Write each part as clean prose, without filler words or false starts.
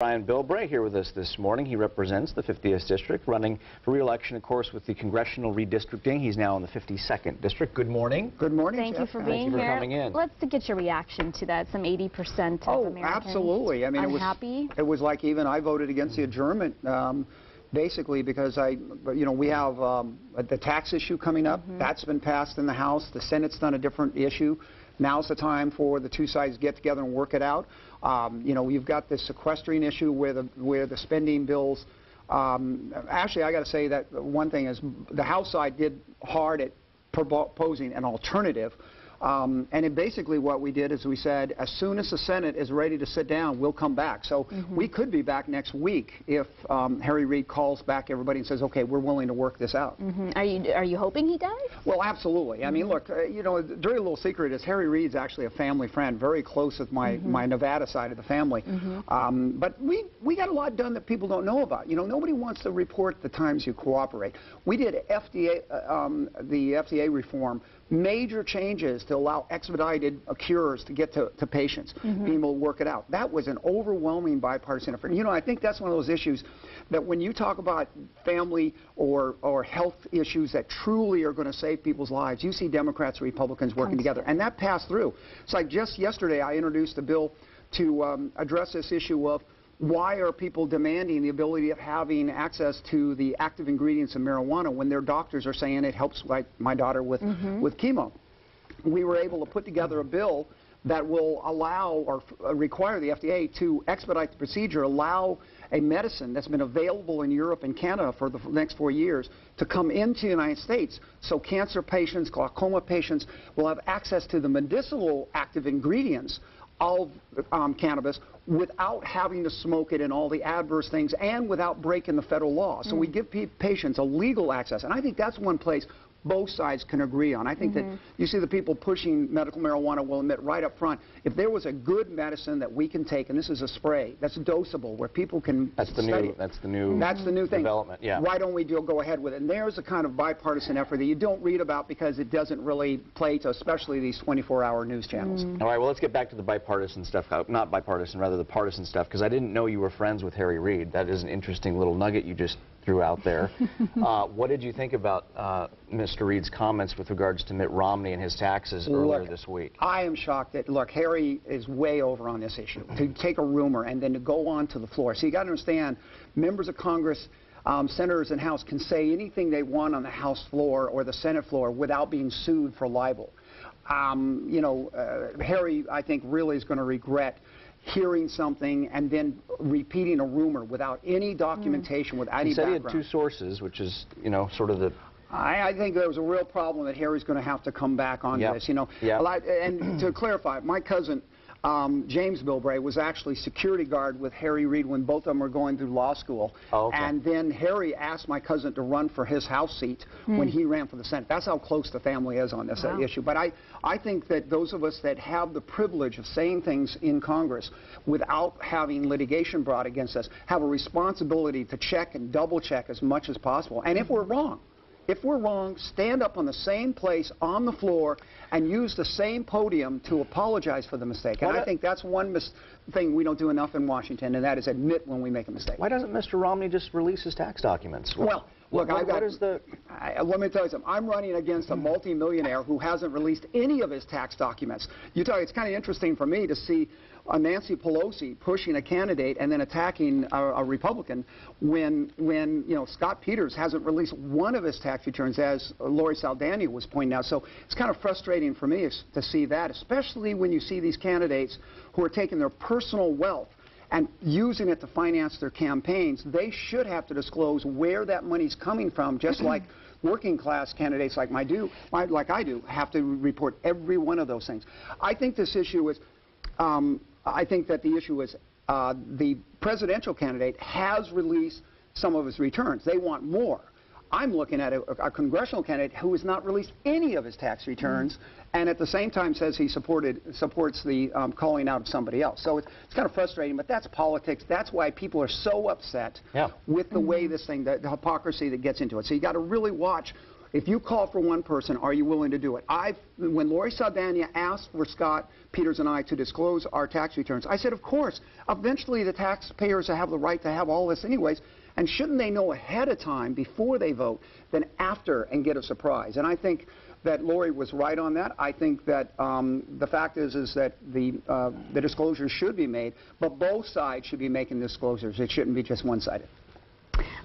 Brian Bilbray here with us this morning. He represents the 50th District, running for re-election, of course, with the congressional redistricting. He's now in the 52nd District. Good morning. Good morning, Thank Jeff. you for being here. Coming in. Let's get your reaction to that. Some 80% of Americans absolutely. I mean, unhappy. It was like even I voted against the adjournment, basically because we have the tax issue coming up. That's been passed in the House. The Senate's done a different issue. Now's the time for the two sides to get together and work it out. You've got this sequestering issue where the spending bills. Actually, I got to say that one thing is the House side did hard at proposing an alternative. And basically what we did is we said, as soon as the Senate is ready to sit down, we'll come back. So we could be back next week if Harry Reid calls back everybody and says, okay, we're willing to work this out. Are you hoping he does? Well, absolutely. I mean, look, the dirty little secret is Harry Reid's actually a family friend, very close with my Nevada side of the family. But we got a lot done that people don't know about. Nobody wants to report the times you cooperate. We did the FDA reform, major changes to allow expedited cures to get to patients, being able to work it out. That was an overwhelming bipartisan effort. I think that's one of those issues that when you talk about family or health issues that truly are going to save people's lives, you see Democrats and Republicans working together. And that passed through. It's like just yesterday I introduced a bill to address this issue of why are people demanding the ability of having access to the active ingredients of marijuana when their doctors are saying it helps, like my daughter with chemo. We were able to put together a bill that will allow or require the FDA to expedite the procedure, allow a medicine that's been available in Europe and Canada for the next 4 years to come into the United States, so cancer patients, glaucoma patients will have access to the medicinal active ingredients of cannabis without having to smoke it and all the adverse things, and without breaking the federal law. So we give patients a legal access, and I think that's one place both sides can agree on. I think that you see the people pushing medical marijuana will admit right up front, if there was a good medicine that we can take, and this is a spray that's dosable where people can That's the new thing. Development, yeah. Why don't we go ahead with it? And there's a kind of bipartisan effort that you don't read about because it doesn't really play to especially these 24-hour news channels. All right, well, let's get back to the bipartisan stuff. Not bipartisan, rather the partisan stuff, because I didn't know you were friends with Harry Reid. That is an interesting little nugget you just threw out there. What did you think about Mr. Reid's comments with regards to Mitt Romney and his taxes earlier this week? I am shocked that, look, Harry is way over on this issue. To take a rumor and then to go on to the floor. So you got to understand, members of Congress, senators and House can say anything they want on the House floor or the Senate floor without being sued for libel. Harry, I think, really is going to regret hearing something and then repeating a rumor without any documentation, without any background. He said he had two sources, which is, sort of the... I think there was a real problem that Harry's going to have to come back on this. And to clarify, my cousin, James Bilbray, was actually security guard with Harry Reid when both of them were going through law school. And then Harry asked my cousin to run for his House seat when he ran for the Senate. That's how close the family is on this issue. But I think that those of us that have the privilege of saying things in Congress without having litigation brought against us have a responsibility to check and double check as much as possible. And if we're wrong, stand up on the same place on the floor and use the same podium to apologize for the mistake. And I think that's one thing we don't do enough in Washington, and that is admit when we make a mistake. Why doesn't Mr. Romney just release his tax documents? Well, look, let me tell you something. I'm running against a multimillionaire who hasn't released any of his tax documents. It's kind of interesting for me to see Nancy Pelosi pushing a candidate and then attacking a Republican when Scott Peters hasn't released one of his tax returns, as Lori Saldana was pointing out. So it's kind of frustrating for me to see that, especially when you see these candidates who are taking their personal wealth and using it to finance their campaigns. They should have to disclose where that money's coming from, just like working class candidates like I do have to report every one of those things. I think this issue is I think that the issue is the presidential candidate has released some of his returns. They want more. I'm looking at a congressional candidate who has not released any of his tax returns, and at the same time says he supports the calling out of somebody else. So it's kind of frustrating, but that's politics. That's why people are so upset with the way this thing, the hypocrisy that gets into it. So you got to really watch If you call for one person, are you willing to do it? When Lori Saldana asked for Scott Peters and I to disclose our tax returns, I said, of course. Eventually, the taxpayers have the right to have all this anyways, and shouldn't they know ahead of time before they vote than after and get a surprise? And I think that Lori was right on that. I think that the fact is that the disclosures should be made, but both sides should be making disclosures. It shouldn't be just one-sided.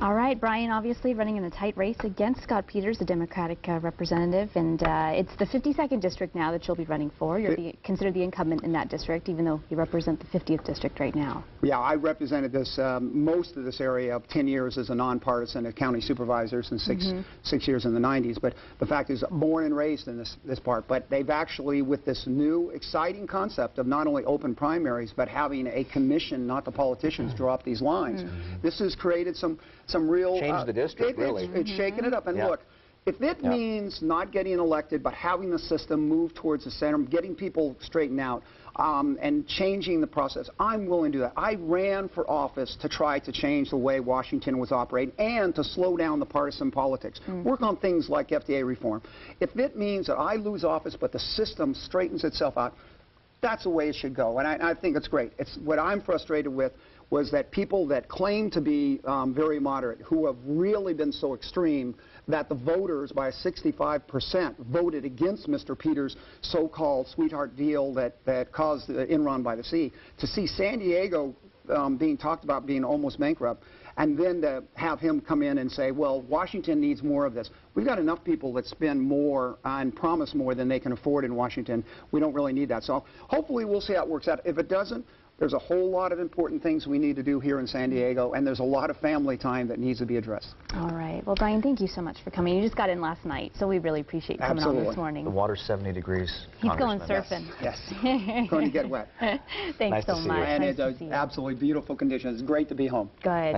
All right, Brian, obviously running in a tight race against Scott Peters, the Democratic representative, and it's the 52nd district now that you'll be running for. You're considered the incumbent in that district, even though you represent the 50th district right now. Yeah, I represented this most of this area of 10 years as a nonpartisan at county supervisors and six years in the 90s. But the fact is, born and raised in this part. But they've actually, with this new exciting concept of not only open primaries, but having a commission, not the politicians, draw up these lines. This has created some real... Change the district, really. It's shaking it up. And look, if it means not getting elected, but having the system move towards the center, getting people straightened out, and changing the process, I'm willing to do that. I ran for office to try to change the way Washington was operating and to slow down the partisan politics. Work on things like FDA reform. If it means that I lose office, but the system straightens itself out, that's the way it should go. And I think it's great. It's what I'm frustrated with was that people that claim to be very moderate, who have really been so extreme that the voters by 65% voted against Mr. Peters' so-called sweetheart deal that caused the Enron by the sea, to see San Diego being talked about being almost bankrupt, and then to have him come in and say, well, Washington needs more of this. We've got enough people that spend more and promise more than they can afford in Washington. We don't really need that. So hopefully we'll see how it works out. If it doesn't, there's a whole lot of important things we need to do here in San Diego, and there's a lot of family time that needs to be addressed. All right. Well, Brian, thank you so much for coming. You just got in last night, so we really appreciate you coming on this morning. The water's 70 degrees. He's going surfing. Yes. Going to get wet. Thanks so much. And it's absolutely beautiful conditions. It's great to be home. Good.